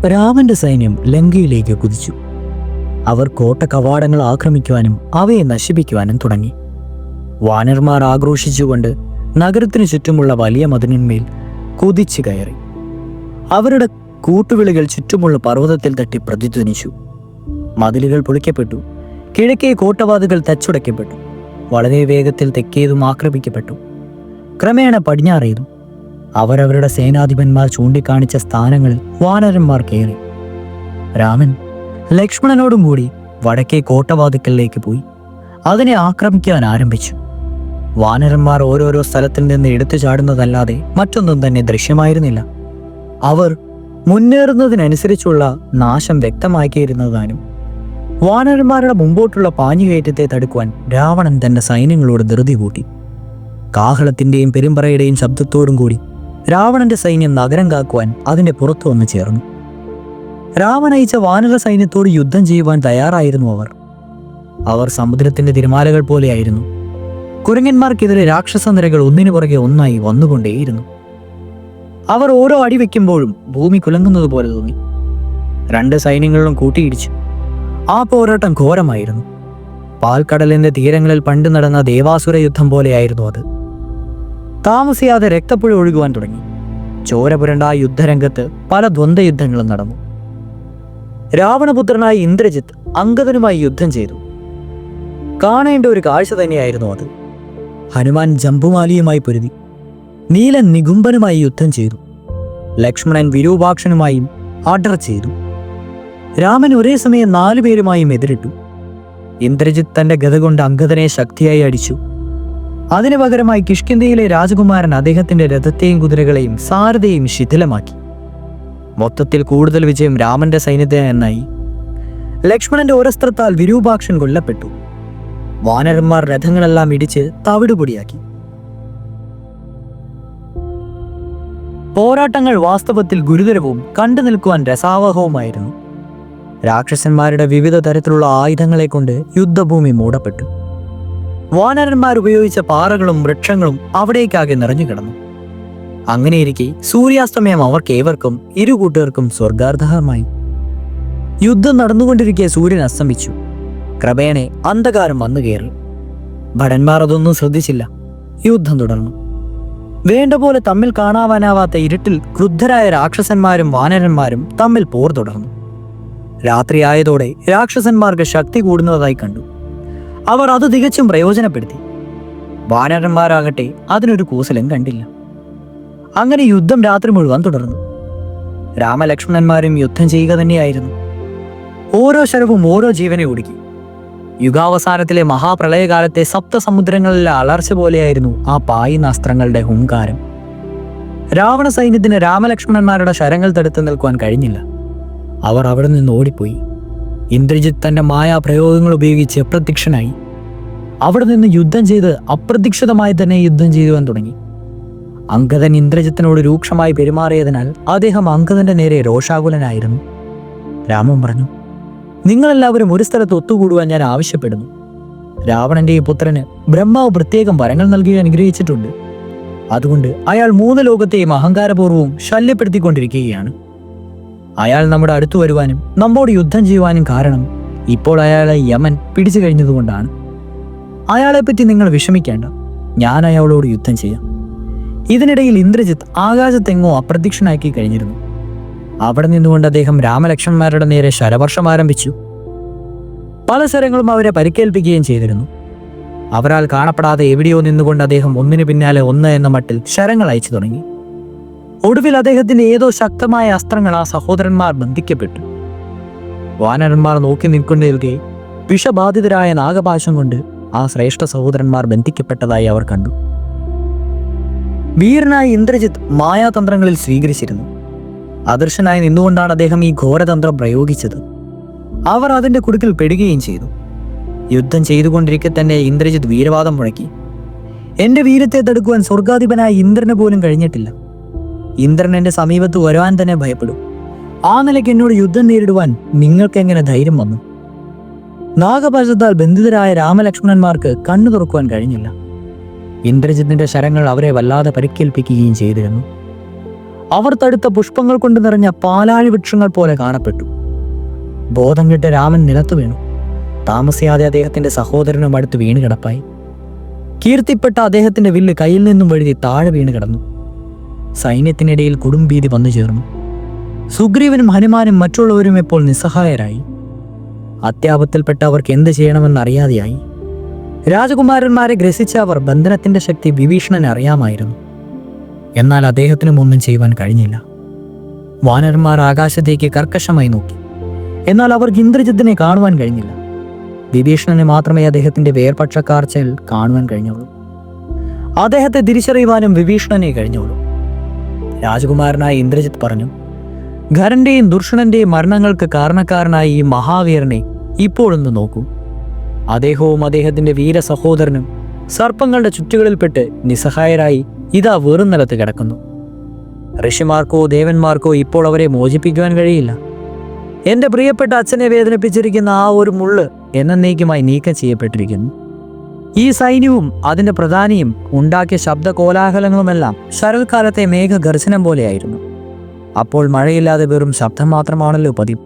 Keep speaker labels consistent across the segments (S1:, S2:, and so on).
S1: രാമന്റെ സൈന്യം ലങ്കയിലേക്ക് കുതിച്ചു. അവർ കോട്ട കവാടങ്ങൾ ആക്രമിക്കുവാനും അവയെ നശിപ്പിക്കുവാനും തുടങ്ങി. വാനർമാർ ആക്രോശിച്ചുകൊണ്ട് നഗരത്തിനു ചുറ്റുമുള്ള വലിയ മതിലിന്മേൽ കുതിച്ചു കയറി. അവരുടെ കൂട്ടുവിളികൾ ചുറ്റുമുള്ള പർവ്വതത്തിൽ തട്ടി പ്രതിധ്വനിച്ചു. മതിലുകൾ പൊളിക്കപ്പെട്ടു. കിഴക്കേ കോട്ടവാതുകൾ തച്ചുടയ്ക്കപ്പെട്ടു. വളരെ വേഗത്തിൽ തെക്കേതും ആക്രമിക്കപ്പെട്ടു. ക്രമേണ പടിഞ്ഞാറേതും. അവരവരുടെ സേനാധിപന്മാർ ചൂണ്ടിക്കാണിച്ച സ്ഥാനങ്ങളിൽ വാനരന്മാർ കയറി. രാമൻ ലക്ഷ്മണനോടും കൂടി വടക്കേ കോട്ടവാതുക്കലിലേക്ക് പോയി അതിനെ ആക്രമിക്കാൻ ആരംഭിച്ചു. വാനരന്മാർ ഓരോരോ സ്ഥലത്തിൽ നിന്ന് എടുത്തു ചാടുന്നതല്ലാതെ മറ്റൊന്നും തന്നെ ദൃശ്യമായിരുന്നില്ല. അവർ മുന്നേറുന്നതിനനുസരിച്ചുള്ള നാശം വ്യക്തമാക്കിയിരുന്നതാനും വാനരന്മാരുടെ മുമ്പോട്ടുള്ള പാഞ്ഞുകയറ്റത്തെ തടുക്കുവാൻ രാവണൻ തന്റെ സൈന്യങ്ങളോട് ധൃതി കൂട്ടി. കാഹളത്തിന്റെയും പെരുമ്പറയുടെയും ശബ്ദത്തോടും കൂടി രാവണന്റെ സൈന്യം നഗരം കാക്കുവാൻ അതിന്റെ പുറത്തു വന്നു ചേർന്നു. രാമൻ അയച്ച വാനര സൈന്യത്തോട് യുദ്ധം ചെയ്യുവാൻ തയ്യാറായിരുന്നു അവർ സമുദ്രത്തിന്റെ തിരമാലകൾ പോലെയായിരുന്നു. കുരങ്ങന്മാർക്കെതിരെ രാക്ഷസ നിരകൾ ഒന്നിനു പുറകെ ഒന്നായി വന്നുകൊണ്ടേയിരുന്നു. അവർ ഓരോ അടി വയ്ക്കുമ്പോഴും ഭൂമി കുലങ്ങുന്നത് പോലെ തോന്നി. രണ്ട് സൈന്യങ്ങളിലും കൂട്ടിയിടിച്ചു. ആ പോരാട്ടം ഘോരമായിരുന്നു. പാൽക്കടലിന്റെ തീരങ്ങളിൽ പണ്ട് നടന്ന ദേവാസുര യുദ്ധം പോലെയായിരുന്നു അത്. താമസിയാതെ രക്തപ്പുഴ ഒഴുകുവാൻ തുടങ്ങി. ചോര പുരണ്ട ആ യുദ്ധരംഗത്ത് പല ദ്വന്ദ്വ യുദ്ധങ്ങളും നടന്നു. രാവണപുത്രനായ ഇന്ദ്രജിത്ത് അംഗദനുമായി യുദ്ധം ചെയ്തു. കാണേണ്ട ഒരു കാഴ്ച തന്നെയായിരുന്നു അത്. ഹനുമാൻ ജംബുമാലിയുമായി പൊരുതി. നീലൻ നികുംബനുമായി യുദ്ധം ചെയ്തു. ലക്ഷ്മണൻ വിരൂപാക്ഷനുമായും അടർ ചെയ്തു. രാമൻ ഒരേ സമയം 4 പേരുമായും എതിരിട്ടു. ഇന്ദ്രജിത്ത് തന്റെ ഗദ കൊണ്ട് അംഗദനെ ശക്തിയായി അടിച്ചു. അതിനു പകരമായി കിഷ്കിന്ധയിലെ രാജകുമാരൻ അദ്ദേഹത്തിന്റെ രഥത്തെയും കുതിരകളെയും സാരഥയെയും ശിഥിലമാക്കി. മൊത്തത്തിൽ കൂടുതൽ വിജയം രാമന്റെ സൈന്യത്തിന് എന്നായി. ലക്ഷ്മണന്റെ ഒരസ്ത്രത്താൽ വിരൂപാക്ഷൻ കൊല്ലപ്പെട്ടു. വാനരന്മാർ രഥങ്ങളെല്ലാം ഇടിച്ച് തവിടുപൊടിയാക്കി. പോരാട്ടങ്ങൾ വാസ്തവത്തിൽ ഗുരുതരവും കണ്ടു നിൽക്കുവാൻ രസാവഹവുമായിരുന്നു. രാക്ഷസന്മാരുടെ വിവിധ തരത്തിലുള്ള ആയുധങ്ങളെ കൊണ്ട് യുദ്ധഭൂമി മൂടപ്പെട്ടു. വാനരന്മാർ ഉപയോഗിച്ച പാറകളും വൃക്ഷങ്ങളും അവിടേക്കാകെ നിറഞ്ഞു കിടന്നു. അങ്ങനെയിരിക്കെ സൂര്യാസ്തമയം അവർക്കേവർക്കും ഇരുകൂട്ടുകാർക്കും സ്വർഗാർഹമായി. യുദ്ധം നടന്നുകൊണ്ടിരിക്കെ സൂര്യൻ അസ്തമിച്ചു. ക്രമേണ അന്ധകാരം വന്നു കയറി. ഭടന്മാർ അതൊന്നും ശ്രദ്ധിച്ചില്ല. യുദ്ധം തുടർന്നു. വേണ്ട പോലെ തമ്മിൽ കാണാവാനാവാത്ത ഇരുട്ടിൽ ക്രുദ്ധരായ രാക്ഷസന്മാരും വാനരന്മാരും തമ്മിൽ പോർ തുടർന്നു. രാത്രിയായതോടെ രാക്ഷസന്മാർക്ക് ശക്തി കൂടുന്നതായി കണ്ടു. അവർ അത് തികച്ചും പ്രയോജനപ്പെടുത്തി. വാനരന്മാരാകട്ടെ അതിനൊരു കൂസലും കണ്ടില്ല. അങ്ങനെ യുദ്ധം രാത്രി മുഴുവൻ തുടർന്നു. രാമലക്ഷ്മണന്മാരും യുദ്ധം ചെയ്യുക തന്നെയായിരുന്നു. ഓരോ ശരവും ഓരോ ജീവനെ ഒടുക്കി. യുഗാവസാനത്തിലെ മഹാപ്രളയകാലത്തെ സപ്തസമുദ്രങ്ങളിലെ അലർച്ച പോലെയായിരുന്നു ആ പായുന്ന അസ്ത്രങ്ങളുടെ ഹുങ്കാരം. രാവണ സൈന്യത്തിന് രാമലക്ഷ്മണന്മാരുടെ ശരങ്ങൾ തടുത്തു നിൽക്കുവാൻ കഴിഞ്ഞില്ല. അവർ അവിടെ നിന്ന് ഓടിപ്പോയി. ഇന്ദ്രജിത്ത് തന്റെ മായാപ്രയോഗങ്ങൾ ഉപയോഗിച്ച് അപ്രത്യക്ഷനായി. അവിടെ നിന്ന് യുദ്ധം ചെയ്ത് അപ്രതീക്ഷിതമായി തന്നെ യുദ്ധം ചെയ്യുവാൻ തുടങ്ങി. അംഗദൻ ഇന്ദ്രജിത്തിനോട് രൂക്ഷമായി പെരുമാറിയതിനാൽ അദ്ദേഹം അംഗദന്റെ നേരെ രോഷാകുലനായിരുന്നു. രാമൻ പറഞ്ഞു, നിങ്ങളെല്ലാവരും ഒരു സ്ഥലത്ത് ഒത്തുകൂടുവാൻ ഞാൻ ആവശ്യപ്പെടുന്നു. രാവണന്റെ ഈ പുത്രന് ബ്രഹ്മാവ് പ്രത്യേകം വരങ്ങൾ നൽകി അനുഗ്രഹിച്ചിട്ടുണ്ട്. അതുകൊണ്ട് അയാൾ 3 ലോകത്തെയും അഹങ്കാരപൂർവ്വവും ശല്യപ്പെടുത്തിക്കൊണ്ടിരിക്കുകയാണ്. അയാൾ നമ്മുടെ അടുത്തു വരുവാനും നമ്മോട് യുദ്ധം ചെയ്യുവാനും കാരണം ഇപ്പോൾ അയാളെ യമൻ പിടിച്ചു കഴിഞ്ഞതുകൊണ്ടാണ്. അയാളെപ്പറ്റി നിങ്ങൾ വിഷമിക്കേണ്ട. ഞാൻ അയാളോട് യുദ്ധം ചെയ്യാം. ഇതിനിടയിൽ ഇന്ദ്രജിത്ത് ആകാശത്തെങ്ങോ അപ്രത്യക്ഷനാക്കി കഴിഞ്ഞിരുന്നു. അവിടെ നിന്നുകൊണ്ട് അദ്ദേഹം രാമലക്ഷ്മണന്മാരുടെ നേരെ ശരവർഷം ആരംഭിച്ചു. പല ശരങ്ങളും അവരെ പരിക്കേൽപ്പിക്കുകയും ചെയ്തിരുന്നു. അവരാൽ കാണപ്പെടാതെ എവിടെയോ നിന്നുകൊണ്ട് അദ്ദേഹം ഒന്നിനു പിന്നാലെ ഒന്ന് എന്ന മട്ടിൽ ശരങ്ങൾ അയച്ചു തുടങ്ങി. ഒടുവിൽ അദ്ദേഹത്തിന്റെ ഏതോ ശക്തമായ അസ്ത്രങ്ങൾ ആ സഹോദരന്മാർ ബന്ധിക്കപ്പെട്ടു. വാനരന്മാർ നോക്കി നിൽക്കൊണ്ടിരിക്കെ വിഷബാധിതരായ നാഗപാശം കൊണ്ട് ആ ശ്രേഷ്ഠ സഹോദരന്മാർ ബന്ധിക്കപ്പെട്ടതായി അവർ കണ്ടു. വീരനായ ഇന്ദ്രജിത്ത് മായാതന്ത്രങ്ങളിൽ സ്വീകരിച്ചിരുന്നു. അദർശനായി നിന്നുകൊണ്ടാണ് അദ്ദേഹം ഈ ഘോരതന്ത്രം പ്രയോഗിച്ചത്. അവർ അതിന്റെ കുടുക്കിൽ പെടുകയും ചെയ്തു. യുദ്ധം ചെയ്തുകൊണ്ടിരിക്കെ തന്നെ ഇന്ദ്രജിത്ത് വീരവാദം മുഴക്കി. എന്റെ വീരത്തെ തടുക്കുവാൻ സ്വർഗാധിപനായ ഇന്ദ്രന് പോലും കഴിഞ്ഞിട്ടില്ല. ഇന്ദ്രൻ എന്റെ സമീപത്ത് വരുവാൻ തന്നെ ഭയപ്പെടും. ആ നിലയ്ക്ക് എന്നോട് യുദ്ധം നേരിടുവാൻ നിങ്ങൾക്ക് എങ്ങനെ ധൈര്യം വന്നു? നാഗപാശത്താൽ ബന്ധിതരായ രാമലക്ഷ്മണന്മാർക്ക് കണ്ണു തുറക്കുവാൻ കഴിഞ്ഞില്ല. ഇന്ദ്രജിത്തിന്റെ ശരങ്ങൾ അവരെ വല്ലാതെ പരിക്കേൽപ്പിക്കുകയും ചെയ്തിരുന്നു. അവർ തടുത്ത പുഷ്പങ്ങൾ കൊണ്ട് നിറഞ്ഞ പാലാഴി വൃക്ഷങ്ങൾ പോലെ കാണപ്പെട്ടു. ബോധം കെട്ട് രാമൻ നിലത്തു വീണു. താമസിയാതെ അദ്ദേഹത്തിന്റെ സഹോദരനും അടുത്ത് വീണ് കിടപ്പായി. കീർത്തിപ്പെട്ട അദ്ദേഹത്തിന്റെ വില്ല് കയ്യിൽ നിന്നും വഴുതി താഴെ വീണ് കിടന്നു. സൈന്യത്തിനിടയിൽ കൊടുംഭീതി വന്നു ചേർന്നു. സുഗ്രീവനും ഹനുമാനും മറ്റുള്ളവരും ഇപ്പോൾ നിസ്സഹായരായി. അത്യാപത്തിൽപ്പെട്ട അവർക്ക് എന്ത് ചെയ്യണമെന്നറിയാതെയായി. രാജകുമാരന്മാരെ ഗ്രസിച്ച അവർ ബന്ധനത്തിന്റെ ശക്തി വിഭീഷണന് അറിയാമായിരുന്നു. എന്നാൽ അദ്ദേഹത്തിനും ഒന്നും ചെയ്യുവാൻ കഴിഞ്ഞില്ല. വാനരന്മാർ ആകാശത്തേക്ക് കർക്കശമായി നോക്കി. എന്നാൽ അവർക്ക് ഇന്ദ്രജിത്തിനെ കാണുവാൻ കഴിഞ്ഞില്ല. വിഭീഷണന് മാത്രമേ അദ്ദേഹത്തിന്റെ വേർപക്ഷക്കാർച്ചയിൽ കാണുവാൻ കഴിഞ്ഞുള്ളൂ. അദ്ദേഹത്തെ തിരിച്ചറിയുവാനും വിഭീഷണനെ കഴിഞ്ഞുള്ളൂ. രാജകുമാരനായ ഇന്ദ്രജിത്ത് പറഞ്ഞു, ഖരന്റെയും ദുർഷണന്റെയും മരണങ്ങൾക്ക് കാരണക്കാരനായ ഈ മഹാവീരനെ ഇപ്പോഴൊന്ന് നോക്കൂ. അദ്ദേഹവും അദ്ദേഹത്തിന്റെ വീര സഹോദരനും സർപ്പങ്ങളുടെ ചുറ്റുകളിൽപ്പെട്ട് നിസ്സഹായരായി ഇതാ വെറും നിലത്ത് കിടക്കുന്നു. ഋഷിമാർക്കോ ദേവന്മാർക്കോ ഇപ്പോൾ അവരെ മോചിപ്പിക്കുവാൻ കഴിയില്ല. എന്റെ പ്രിയപ്പെട്ട അച്ഛനെ വേദനിപ്പിച്ചിരിക്കുന്ന ആ ഒരു മുള്ള് എന്നേക്കുമായി നീക്കം ചെയ്യപ്പെട്ടിരിക്കുന്നു. ഈ സൈന്യവും അതിന്റെ പ്രധാനിയും ഉണ്ടാക്കിയ ശബ്ദ കോലാഹലങ്ങളുമെല്ലാം ശരൽക്കാലത്തെ മേഘഗർജനം പോലെയായിരുന്നു. അപ്പോൾ മഴയില്ലാതെ വെറും ശബ്ദം മാത്രമാണല്ലോ പതിവ്.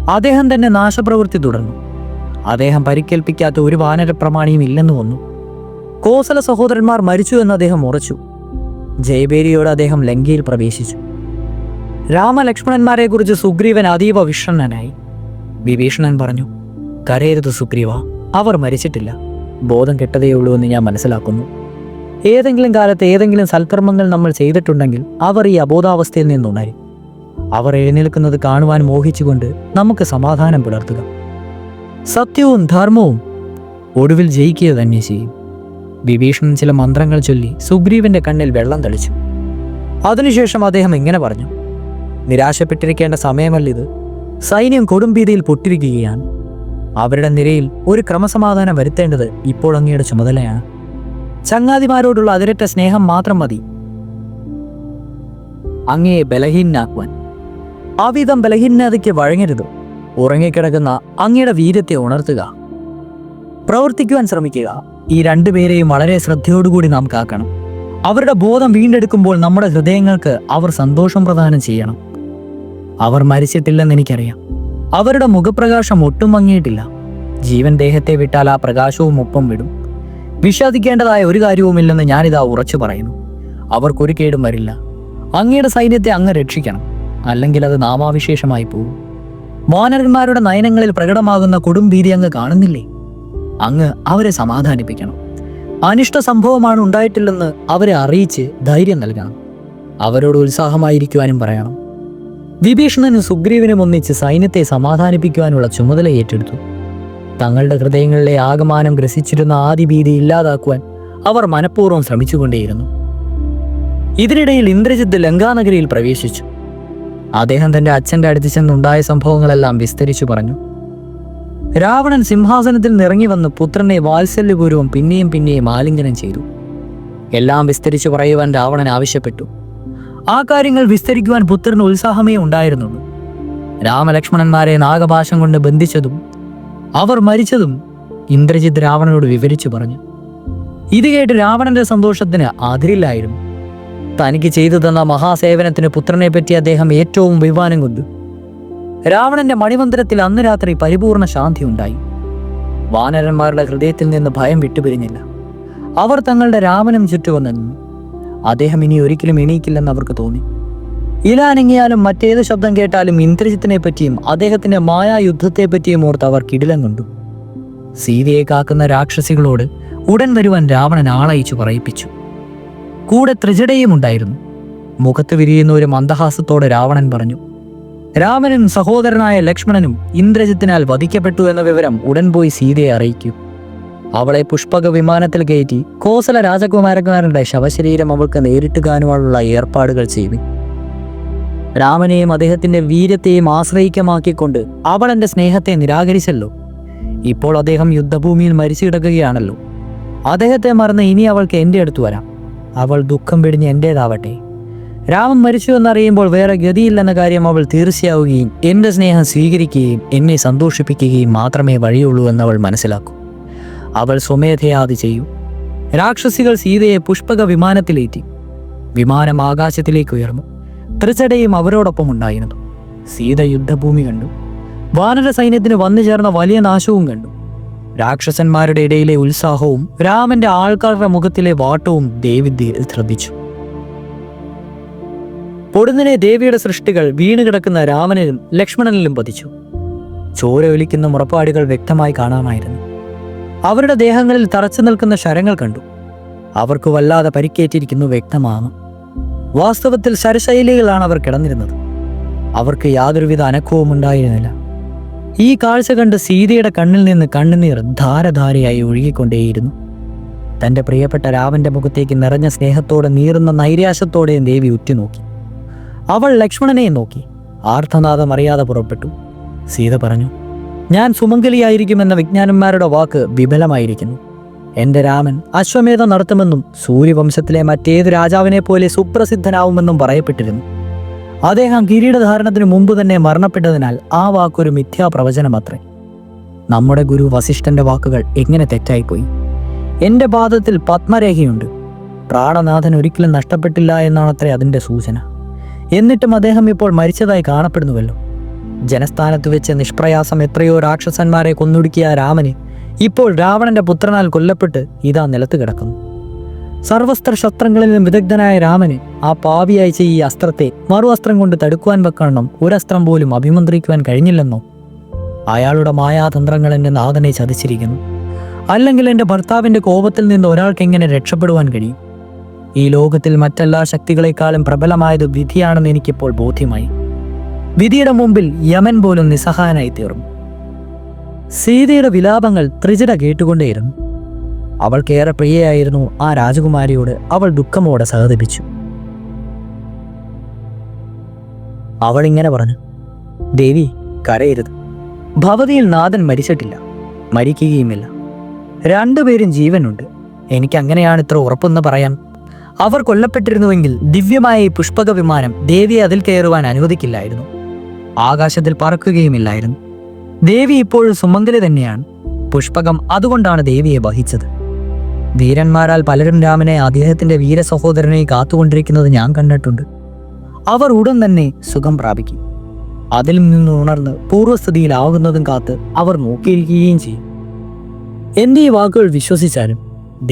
S1: അദ്ദേഹം തന്നെ നാശപ്രവൃത്തി തുടർന്നു. അദ്ദേഹം പരിക്കേൽപ്പിക്കാത്ത ഒരു വാനരപ്രമാണിയും ഇല്ലെന്ന് വന്നു. കോസല സഹോദരന്മാർ മരിച്ചു എന്ന് അദ്ദേഹം ഉറച്ചു. ജയബേരിയോട് അദ്ദേഹം ലങ്കയിൽ പ്രവേശിച്ചു. രാമലക്ഷ്മണന്മാരെ കുറിച്ച് സുഗ്രീവൻ അതീവ വിഷണ്ണനായി. വിഭീഷണൻ പറഞ്ഞു, കരയരുത് സുഗ്രീവ, അവർ മരിച്ചിട്ടില്ല. ബോധം കെട്ടതേയുള്ളൂ എന്ന് ഞാൻ മനസ്സിലാക്കുന്നു. ഏതെങ്കിലും കാലത്ത് ഏതെങ്കിലും സൽക്കർമ്മങ്ങൾ നമ്മൾ ചെയ്തിട്ടുണ്ടെങ്കിൽ അവർ ഈ അബോധാവസ്ഥയിൽ നിന്നുണരും. അവർ എഴുന്നേൽക്കുന്നത് കാണുവാൻ മോഹിച്ചുകൊണ്ട് നമുക്ക് സമാധാനം പുലർത്തുക. സത്യവും ധർമ്മവും ഒടുവിൽ ജയിക്കുക തന്നെ ചെയ്യും. വിഭീഷണൻ ചില മന്ത്രങ്ങൾ ചൊല്ലി സുഗ്രീവന്റെ കണ്ണിൽ വെള്ളം തളിച്ചു. അതിനുശേഷം അദ്ദേഹം ഇങ്ങനെ പറഞ്ഞു, നിരാശപ്പെട്ടിരിക്കേണ്ട സമയമല്ലിത്. സൈന്യം കൊടുംഭീതിയിൽ പൊട്ടിരിക്കുകയാണ്. അവരുടെ നിരയിൽ ഒരു ക്രമസമാധാനം വരുത്തേണ്ടത് ഇപ്പോൾ അങ്ങയുടെ ചുമതലയാണ്. ചങ്ങാതിമാരോടുള്ള അതിരറ്റ സ്നേഹം മാത്രം മതി അങ്ങയെ ബലഹീനാക്കുവാൻ. അവിധം ബലഹീനതയ്ക്ക് വഴങ്ങരുത്. ഉറങ്ങിക്കിടക്കുന്ന അങ്ങയുടെ വീര്യത്തെ ഉണർത്തുക. പ്രവർത്തിക്കുവാൻ ശ്രമിക്കുക. ഈ രണ്ടുപേരെയും വളരെ ശ്രദ്ധയോടുകൂടി നാം കാക്കണം. അവരുടെ ബോധം വീണ്ടെടുക്കുമ്പോൾ നമ്മുടെ ഹൃദയങ്ങൾക്ക് അവർ സന്തോഷം പ്രദാനം ചെയ്യണം. അവർ മരിച്ചിട്ടില്ലെന്ന് എനിക്കറിയാം. അവരുടെ മുഖപ്രകാശം ഒട്ടും മങ്ങിയിട്ടില്ല. ജീവൻ ദേഹത്തെ വിട്ടാൽ ആ പ്രകാശവും ഒപ്പം വിടും. വിഷാദിക്കേണ്ടതായ ഒരു കാര്യവുമില്ലെന്ന് ഞാനിതാ ഉറച്ചു പറയുന്നു. അവർക്കൊരു കേടും വരില്ല. അങ്ങയുടെ സൈന്യത്തെ അങ്ങ് രക്ഷിക്കണം, അല്ലെങ്കിൽ അത് നാമാവിശേഷമായി പോകും. വാനരന്മാരുടെ നയനങ്ങളിൽ പ്രകടമാകുന്ന കൊടുംഭീതി അങ്ങ് കാണുന്നില്ലേ? അങ്ങ് അവരെ സമാധാനിപ്പിക്കണം. അനിഷ്ട സംഭവമാണ് ഉണ്ടായിട്ടില്ലെന്ന് അവരെ അറിയിച്ച് ധൈര്യം നൽകണം. അവരോട് ഉത്സാഹമായിരിക്കുവാനും പറയണം. വിഭീഷണനും സുഗ്രീവനും ഒന്നിച്ച് സൈന്യത്തെ സമാധാനിപ്പിക്കുവാനുള്ള ചുമതല ഏറ്റെടുത്തു. തങ്ങളുടെ ഹൃദയങ്ങളിലെ ആകമാനം ഗ്രസിച്ചിരുന്ന ആദിഭീതി ഇല്ലാതാക്കുവാൻ അവർ മനഃപൂർവ്വം ശ്രമിച്ചുകൊണ്ടേയിരുന്നു. ഇതിനിടയിൽ ഇന്ദ്രജിത്ത് ലങ്കാനഗരിയിൽ പ്രവേശിച്ചു. അദ്ദേഹം തന്റെ അച്ഛന്റെ അടുത്ത് ചെന്നുണ്ടായ സംഭവങ്ങളെല്ലാം വിസ്തരിച്ചു പറഞ്ഞു. രാവണൻ സിംഹാസനത്തിൽ നിറങ്ങി വന്ന് പുത്രനെ വാത്സല്യപൂർവ്വം പിന്നെയും പിന്നെയും ആലിംഗനം ചെയ്തു. എല്ലാം വിസ്തരിച്ചു പറയുവാൻ രാവണൻ ആവശ്യപ്പെട്ടു. ആ കാര്യങ്ങൾ വിസ്തരിക്കുവാൻ പുത്രന് ഉത്സാഹമേ ഉണ്ടായിരുന്നുള്ളൂ. രാമലക്ഷ്മണന്മാരെ നാഗപാശം കൊണ്ട് ബന്ധിച്ചതും അവർ മരിച്ചതും ഇന്ദ്രജിത്ത് രാവണനോട് വിവരിച്ചു പറഞ്ഞു. ഇത് കേട്ട് രാവണന്റെ സന്തോഷത്തിന് അതിരില്ലായിരുന്നു. തനിക്ക് ചെയ്തു തന്ന മഹാസേവനത്തിന് പുത്രനെ പറ്റി അദ്ദേഹം ഏറ്റവും അഭിമാനം കൊണ്ടു. രാവണന്റെ മണിമന്ദിരത്തിൽ അന്ന് രാത്രി പരിപൂർണ ശാന്തി ഉണ്ടായി. വാനരന്മാരുടെ ഹൃദയത്തിൽ നിന്ന് ഭയം വിട്ടുപിരിഞ്ഞില്ല. അവർ തങ്ങളുടെ രാമനും ചുറ്റുവന്നു നിന്നു. അദ്ദേഹം ഇനി ഒരിക്കലും എണീക്കില്ലെന്ന് അവർക്ക് തോന്നി. ഇല അനങ്ങിയാലും മറ്റേത് ശബ്ദം കേട്ടാലും ഇന്ദ്രജിത്തിനെ പറ്റിയും അദ്ദേഹത്തിന്റെ മായായുദ്ധത്തെ പറ്റിയും ഓർത്ത് അവർ കിടിലം കൊണ്ടു. സീതയെ കാക്കുന്ന രാക്ഷസികളോട് ഉടൻ വരുവാൻ രാവണൻ ആളയച്ചു പറയിപ്പിച്ചു. കൂടെ ത്രിജടയും ഉണ്ടായിരുന്നു. മുഖത്ത് വിരിയുന്ന ഒരു മന്ദഹാസത്തോടെ രാവണൻ പറഞ്ഞു, രാമനും സഹോദരനായ ലക്ഷ്മണനും ഇന്ദ്രജിത്തിനാൽ വധിക്കപ്പെട്ടു എന്ന വിവരം ഉടൻ പോയി സീതയെ അറിയിക്കൂ. അവളെ പുഷ്പക വിമാനത്തിൽ കയറ്റി കോസല രാജകുമാരന്മാരുടെ ശവശരീരം അവൾക്ക് നേരിട്ട് കാണുവാനുള്ള ഏർപ്പാടുകൾ ചെയ്തു. രാമനെയും അദ്ദേഹത്തിന്റെ വീര്യത്തെയും ആശ്രയിക്കമാക്കിക്കൊണ്ട് അവൾ എൻ്റെ സ്നേഹത്തെ നിരാകരിച്ചല്ലോ. ഇപ്പോൾ അദ്ദേഹം യുദ്ധഭൂമിയിൽ മരിച്ചു കിടക്കുകയാണല്ലോ. അദ്ദേഹത്തെ മറന്ന് ഇനി അവൾക്ക് എൻ്റെ അടുത്ത് വരാം. അവൾ ദുഃഖം പിടിഞ്ഞ് എൻ്റേതാവട്ടെ. രാമൻ മരിച്ചു എന്നറിയുമ്പോൾ വേറെ ഗതിയില്ലെന്ന കാര്യം അവൾ തീർച്ചയാവുകയും എൻ്റെ സ്നേഹം സ്വീകരിക്കുകയും എന്നെ സന്തോഷിപ്പിക്കുകയും മാത്രമേ വഴിയുള്ളൂ എന്നവൾ മനസ്സിലാക്കൂ. അവൾ സ്വമേധയാ അത് ചെയ്യൂ. രാക്ഷസികൾ സീതയെ പുഷ്പക വിമാനത്തിലേറ്റി. വിമാനം ആകാശത്തിലേക്ക് ഉയർന്നു. ത്രിജടയും അവരോടൊപ്പം ഉണ്ടായിരുന്നു. സീത യുദ്ധഭൂമി കണ്ടു. വാനര സൈന്യത്തിന് വന്നു ചേർന്ന വലിയ നാശവും കണ്ടു. രാക്ഷസന്മാരുടെ ഇടയിലെ ഉത്സാഹവും രാമന്റെ ആൾക്കാരുടെ മുഖത്തിലെ വാട്ടവും ദേവി ശ്രദ്ധിച്ചു. പൊടുന്നിനെ ദേവിയുടെ സൃഷ്ടികൾ വീണുകിടക്കുന്ന രാമനിലും ലക്ഷ്മണനിലും പതിച്ചു. ചോര ഒലിക്കുന്ന മുറപ്പാടുകൾ വ്യക്തമായി കാണാമായിരുന്നു. അവരുടെ ദേഹങ്ങളിൽ തറച്ചു നിൽക്കുന്ന ശരങ്ങൾ കണ്ടു. അവർക്ക് വല്ലാതെ പരിക്കേറ്റിരിക്കുന്നു വ്യക്തമാണ്. വാസ്തവത്തിൽ ശരശൈലികളാണ് അവർ കിടന്നിരുന്നത്. അവർക്ക് യാതൊരുവിധ അനക്കവും ഉണ്ടായിരുന്നില്ല. ഈ കാഴ്ച കണ്ട് സീതയുടെ കണ്ണിൽ നിന്ന് കണ്ണുനീർ ധാരധാരയായി ഒഴുകിക്കൊണ്ടേയിരുന്നു. തൻ്റെ പ്രിയപ്പെട്ട രാമന്റെ മുഖത്തേക്ക് നിറഞ്ഞ സ്നേഹത്തോടെ നീറുന്ന നൈരാശ്യത്തോടെയും ദേവി ഉറ്റുനോക്കി. അവൾ ലക്ഷ്മണനെയും നോക്കി. ആർത്തനാദം അറിയാതെ പുറപ്പെട്ടു. സീത പറഞ്ഞു, ഞാൻ സുമംഗലിയായിരിക്കുമെന്ന വിജ്ഞാനന്മാരുടെ വാക്ക് വിഫലമായിരിക്കുന്നു. എൻ്റെ രാമൻ അശ്വമേധം നടത്തുമെന്നും സൂര്യവംശത്തിലെ മറ്റേത് രാജാവിനെ പോലെ സുപ്രസിദ്ധനാവുമെന്നും പറയപ്പെട്ടിരുന്നു. അദ്ദേഹം കിരീടധാരണത്തിന് മുമ്പ് തന്നെ മരണപ്പെട്ടതിനാൽ ആ വാക്കൊരു മിഥ്യാപ്രവചനമത്രേ. നമ്മുടെ ഗുരു വസിഷ്ഠന്റെ വാക്കുകൾ എങ്ങനെ തെറ്റായിപ്പോയി. എൻ്റെ പാദത്തിൽ പത്മരേഖയുണ്ട്. പ്രാണനാഥൻ ഒരിക്കലും നഷ്ടപ്പെട്ടില്ല എന്നാണത്രേ അതിൻ്റെ സൂചന. എന്നിട്ടും അദ്ദേഹം ഇപ്പോൾ മരിച്ചതായി കാണപ്പെടുന്നുവല്ലോ. ജനസ്ഥാനത്ത് വെച്ച് നിഷ്പ്രയാസം എത്രയോ രാക്ഷസന്മാരെ കൊന്നൊടുക്കിയ രാമന് ഇപ്പോൾ രാവണന്റെ പുത്രനാൽ കൊല്ലപ്പെട്ട് ഇതാ നിലത്ത് കിടക്കുന്നു. സർവസ്ത്ര ശസ്ത്രങ്ങളിലും വിദഗ്ധനായ രാമന് ആ പാപിയായി ഈ അസ്ത്രത്തെ മറു അസ്ത്രം കൊണ്ട് തടുക്കുവാൻ വെക്കണം ഒരസ്ത്രം പോലും അഭിമന്ത്രിക്കുവാൻ കഴിഞ്ഞില്ലെന്നോ? അയാളുടെ മായാതന്ത്രങ്ങൾ എൻ്റെ നാഥനെ ചതിച്ചിരിക്കുന്നു. അല്ലെങ്കിൽ എൻ്റെ ഭർത്താവിൻ്റെ കോപത്തിൽ നിന്ന് ഒരാൾക്ക് എങ്ങനെ രക്ഷപ്പെടുവാൻ കഴിയും? ഈ ലോകത്തിൽ മറ്റെല്ലാ ശക്തികളെക്കാളും പ്രബലമായത് വിധിയാണെന്ന് എനിക്കിപ്പോൾ ബോധ്യമായി. വിധിയുടെ മുമ്പിൽ യമൻ പോലും നിസ്സഹായനായി തീർന്നു. സീതയുടെ വിലാപങ്ങൾ ത്രിജട കേട്ടുകൊണ്ടേയിരുന്നു. അവൾക്കേറെ പ്രിയയായിരുന്നു ആ രാജകുമാരിയോട് അവൾ ദുഃഖമോടെ സഹതപിച്ചു. അവൾ ഇങ്ങനെ പറഞ്ഞു, ദേവി കരയരുത്. ഭവതിയിൽ നാഥൻ മരിച്ചിട്ടില്ല, മരിക്കുകയുമില്ല. രണ്ടുപേരും ജീവനുണ്ട്. എനിക്കങ്ങനെയാണ് ഇത്ര ഉറപ്പെന്ന് പറയാൻ. അവർ കൊല്ലപ്പെട്ടിരുന്നുവെങ്കിൽ ദിവ്യമായ ഈ പുഷ്പക വിമാനം ദേവിയെ അതിൽ കയറുവാൻ അനുവദിക്കില്ലായിരുന്നു. ആകാശത്തിൽ പറക്കുകയുമില്ലായിരുന്നു. ദേവി ഇപ്പോഴും സുമംഗലി തന്നെയാണ്. പുഷ്പകം അതുകൊണ്ടാണ് ദേവിയെ വഹിച്ചത്. വീരന്മാരാൽ പലരും രാമനെ അദ്ദേഹത്തിന്റെ വീര സഹോദരനെ കാത്തുകൊണ്ടിരിക്കുന്നത് ഞാൻ കണ്ടിട്ടുണ്ട്. അവർ ഉടൻ തന്നെ സുഖം പ്രാപിക്കും. അതിൽ നിന്ന് ഉണർന്ന് പൂർവ്വസ്ഥിതിയിലാകുന്നതും കാത്ത് അവർ നോക്കിയിരിക്കുകയും ചെയ്യും. എൻ്റെ ഈ വാക്കുകൾ വിശ്വസിച്ചാലും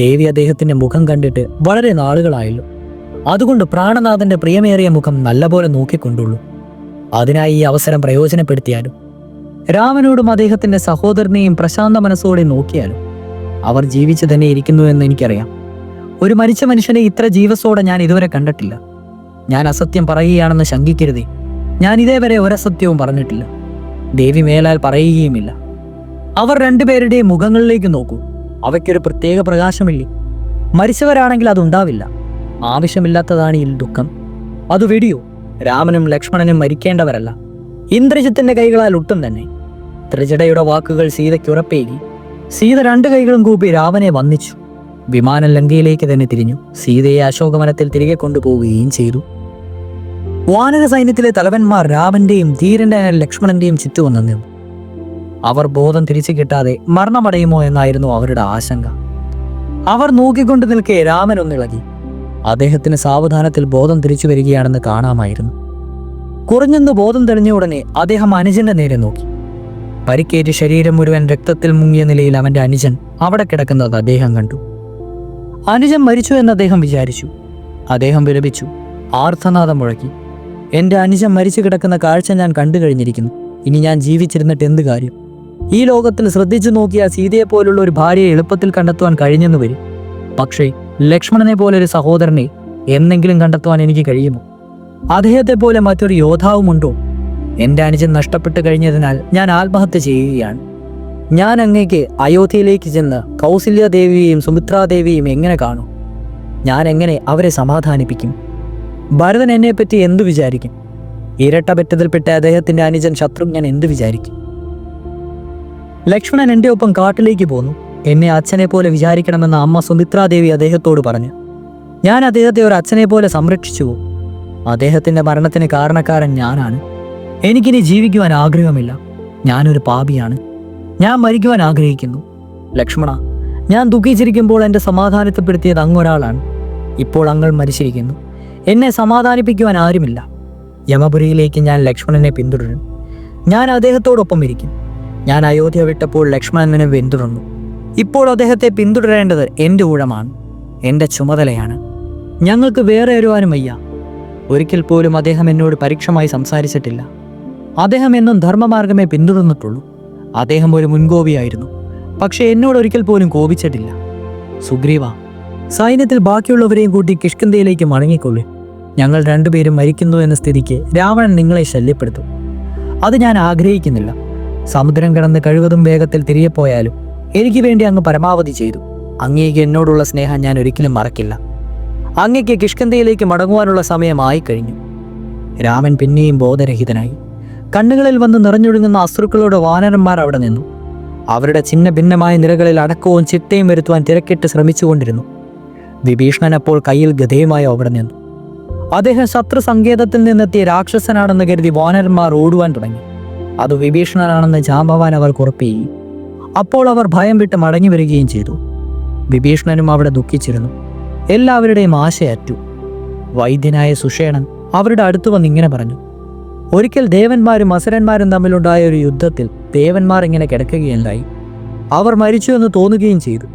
S1: ദേവി അദ്ദേഹത്തിന്റെ മുഖം കണ്ടിട്ട് വളരെ നാളുകളായല്ലോ. അതുകൊണ്ട് പ്രാണനാഥന്റെ പ്രിയമേറിയ മുഖം നല്ലപോലെ നോക്കിക്കൊണ്ടുള്ളൂ. അതിനായി ഈ അവസരം പ്രയോജനപ്പെടുത്തിയാലും രാമനോടും അദ്ദേഹത്തിന്റെ സഹോദരനെയും പ്രശാന്ത മനസ്സോടെ നോക്കിയാലും അവർ ജീവിച്ചു തന്നെ ഇരിക്കുന്നു എന്ന് എനിക്കറിയാം. ഒരു മരിച്ച മനുഷ്യനെ ഇത്ര ജീവസോടെ ഞാൻ ഇതുവരെ കണ്ടിട്ടില്ല. ഞാൻ അസത്യം പറയുകയാണെന്ന് ശങ്കിക്കരുതേ. ഞാൻ ഇതേവരെ ഒരസത്യവും പറഞ്ഞിട്ടില്ല. ദേവി മേലാൽ പറയുകയുമില്ല. അവർ രണ്ടുപേരുടെയും മുഖങ്ങളിലേക്ക് നോക്കൂ. അവയ്ക്കൊരു പ്രത്യേക പ്രകാശമില്ലേ? മരിച്ചവരാണെങ്കിൽ അതുണ്ടാവില്ല. ആവശ്യമില്ലാത്തതാണ് ഈ ദുഃഖം. അത് വെടിയോ? രാമനും ലക്ഷ്മണനും മരിക്കേണ്ടവരല്ല. ഇന്ദ്രജിത്തിന്റെ കൈകളാൽ ഒട്ടും തന്നെ. ത്രിജടയുടെ വാക്കുകൾ സീതയ്ക്ക് ഉറപ്പേകി. സീത രണ്ട് കൈകളും കൂപ്പി രാമനെ വന്ദിച്ചു. വിമാനം ലങ്കയിലേക്ക് തന്നെ തിരിഞ്ഞു. സീതയെ അശോകവനത്തിൽ തിരികെ കൊണ്ടുപോവുകയും ചെയ്തു. വാനര സൈന്യത്തിലെ തലവന്മാർ രാമന്റെയും ധീരന്റെ ലക്ഷ്മണന്റെയും ചുറ്റും നിന്നു. അവർ ബോധം തിരിച്ചു കിട്ടാതെ മരണമടയുമോ എന്നായിരുന്നു അവരുടെ ആശങ്ക. അവർ നോക്കിക്കൊണ്ട് നിൽക്കെ രാമൻ ഒന്നിളകി. അദ്ദേഹത്തിന് സാവധാനത്തിൽ ബോധം തിരിച്ചു വരികയാണെന്ന് കാണാമായിരുന്നു. കുറഞ്ഞെന്ന് ബോധം തെളിഞ്ഞ ഉടനെ അദ്ദേഹം അനുജന്റെ നേരെ നോക്കി. പരിക്കേറ്റ് ശരീരം മുഴുവൻ രക്തത്തിൽ മുങ്ങിയ നിലയിൽ അവന്റെ അനുജൻ അവിടെ കിടക്കുന്നത് അദ്ദേഹം കണ്ടു. അനുജൻ മരിച്ചു എന്ന് അദ്ദേഹം വിചാരിച്ചു. അദ്ദേഹം വിലപിച്ചു. ആർത്തനാദം മുഴക്കി. എൻ്റെ അനുജൻ മരിച്ചു കിടക്കുന്ന കാഴ്ച ഞാൻ കണ്ടു കഴിഞ്ഞിരിക്കുന്നു. ഇനി ഞാൻ ജീവിച്ചിരുന്നിട്ട് എന്ത് കാര്യം? ഈ ലോകത്തിൽ ശ്രദ്ധിച്ചു നോക്കിയാൽ സീതയെപ്പോലുള്ള ഒരു ഭാര്യയെ എളുപ്പത്തിൽ കണ്ടെത്തുവാൻ കഴിഞ്ഞെന്ന് വരും. പക്ഷേ ലക്ഷ്മണനെ പോലൊരു സഹോദരനെ എന്നെങ്കിലും കണ്ടെത്തുവാൻ എനിക്ക് കഴിയുമോ? അദ്ദേഹത്തെ പോലെ മറ്റൊരു യോദ്ധാവുമുണ്ടോ? എൻ്റെ അനുജൻ നഷ്ടപ്പെട്ടു കഴിഞ്ഞതിനാൽ ഞാൻ ആത്മഹത്യ ചെയ്യുകയാണ്. ഞാൻ അങ്ങേക്ക് അയോധ്യയിലേക്ക് ചെന്ന് കൗസല്യാദേവിയെയും സുമിത്രാദേവിയെയും എങ്ങനെ കാണും? ഞാൻ എങ്ങനെ അവരെ സമാധാനിപ്പിക്കും? ഭരതൻ എന്നെപ്പറ്റി എന്തു വിചാരിക്കും? ഇരട്ട പെറ്റതിൽപ്പെട്ട അദ്ദേഹത്തിന്റെ അനുജൻ ശത്രുഘ്നൻ എന്തു വിചാരിക്കും? ലക്ഷ്മണൻ എൻ്റെ ഒപ്പം കാട്ടിലേക്ക് പോന്നു. എന്നെ അച്ഛനെ പോലെ വിചാരിക്കണമെന്ന് അമ്മ സുമിത്രാദേവി അദ്ദേഹത്തോട് പറഞ്ഞു. ഞാൻ അദ്ദേഹത്തെ ഒരു അച്ഛനെ പോലെ സംരക്ഷിച്ചു. അദ്ദേഹത്തിന്റെ മരണത്തിന് കാരണക്കാരൻ ഞാനാണ്. എനിക്കിനി ജീവിക്കുവാൻ ആഗ്രഹമില്ല. ഞാനൊരു പാപിയാണ്. ഞാൻ മരിക്കുവാൻ ആഗ്രഹിക്കുന്നു. ലക്ഷ്മണ, ഞാൻ ദുഃഖിച്ചിരിക്കുമ്പോൾ എൻ്റെ സമാധാനത്തിൽപ്പെടുത്തിയത് അങ്ങൊരാളാണ്. ഇപ്പോൾ അങ്ങൾ മരിച്ചിരിക്കുന്നു. എന്നെ സമാധാനിപ്പിക്കുവാൻ ആരുമില്ല. യമപുരിയിലേക്ക് ഞാൻ ലക്ഷ്മണനെ പിന്തുടരും. ഞാൻ അദ്ദേഹത്തോടൊപ്പം ഇരിക്കും. ഞാൻ അയോധ്യ വിട്ടപ്പോൾ ലക്ഷ്മണനെ പിന്തുടർന്നു. ഇപ്പോൾ അദ്ദേഹത്തെ പിന്തുടരേണ്ടത് എൻ്റെ ഊഴമാണ്, എൻ്റെ ചുമതലയാണ്. ഞങ്ങൾക്ക് വേറെ വരുവാനും വയ്യ. ഒരിക്കൽ പോലും അദ്ദേഹം എന്നോട് പരീക്ഷമായി സംസാരിച്ചിട്ടില്ല. അദ്ദേഹം എന്നും ധർമ്മമാർഗമേ പിന്തുടർന്നിട്ടുള്ളൂ. അദ്ദേഹം ഒരു മുൻകോപിയായിരുന്നു, പക്ഷെ എന്നോട് ഒരിക്കൽ പോലും കോപിച്ചിട്ടില്ല. സുഗ്രീവ, സൈന്യത്തിൽ ബാക്കിയുള്ളവരെയും കൂട്ടി കിഷ്കിന്ധയിലേക്ക് മടങ്ങിക്കൊള്ളു. ഞങ്ങൾ രണ്ടുപേരും മരിക്കുന്നു എന്ന സ്ഥിതിക്ക് രാവണൻ നിങ്ങളെ ശല്യപ്പെടുത്തും. അത് ഞാൻ ആഗ്രഹിക്കുന്നില്ല. സമുദ്രം കടന്ന് കഴിവതും വേഗത്തിൽ തിരികെ പോയാലും എനിക്ക് വേണ്ടി അങ്ങ് പരമാവധി ചെയ്തു. അങ്ങേക്ക് എന്നോടുള്ള സ്നേഹം ഞാൻ ഒരിക്കലും മറക്കില്ല. അങ്ങയ്ക്ക് കിഷ്കിന്ധയിലേക്ക് മടങ്ങുവാനുള്ള സമയമായി കഴിഞ്ഞു. രാമൻ പിന്നെയും ബോധരഹിതനായി. കണ്ണുകളിൽ വന്ന് നിറഞ്ഞൊഴുങ്ങുന്ന അശ്രുക്കളോട് വാനരന്മാർ അവിടെ നിന്നു. അവരുടെ ചിന്ന ഭിന്നമായ നിരകളിൽ അടക്കവും ചിട്ടയും വരുത്തുവാൻ തിരക്കിട്ട് ശ്രമിച്ചുകൊണ്ടിരുന്നു. വിഭീഷണൻ അപ്പോൾ കയ്യിൽ ഗതയുമായി അവിടെ നിന്നു. അദ്ദേഹം ശത്രു സങ്കേതത്തിൽ നിന്നെത്തിയ രാക്ഷസനാണെന്ന് കരുതി വാനരന്മാർ ഓടുവാൻ തുടങ്ങി. അത് വിഭീഷണനാണെന്ന് ജാമ്പവാൻ അവർ ഉറപ്പിക്കുകയും അപ്പോൾ അവർ ഭയം വിട്ട് മടങ്ങി വരികയും ചെയ്തു. വിഭീഷണനും അവിടെ ദുഃഖിച്ചിരുന്നു. എല്ലാവരുടെയും ആശയറ്റു. വൈദ്യനായ സുഷേണൻ അവരുടെ അടുത്ത് വന്ന് ഇങ്ങനെ പറഞ്ഞു: ഒരിക്കൽ ദേവന്മാരും അസുരന്മാരും തമ്മിലുണ്ടായ ഒരു യുദ്ധത്തിൽ ദേവന്മാർ ഇങ്ങനെ കിടക്കുകയുണ്ടായി. അവർ മരിച്ചു എന്ന് തോന്നുകയും ചെയ്തു.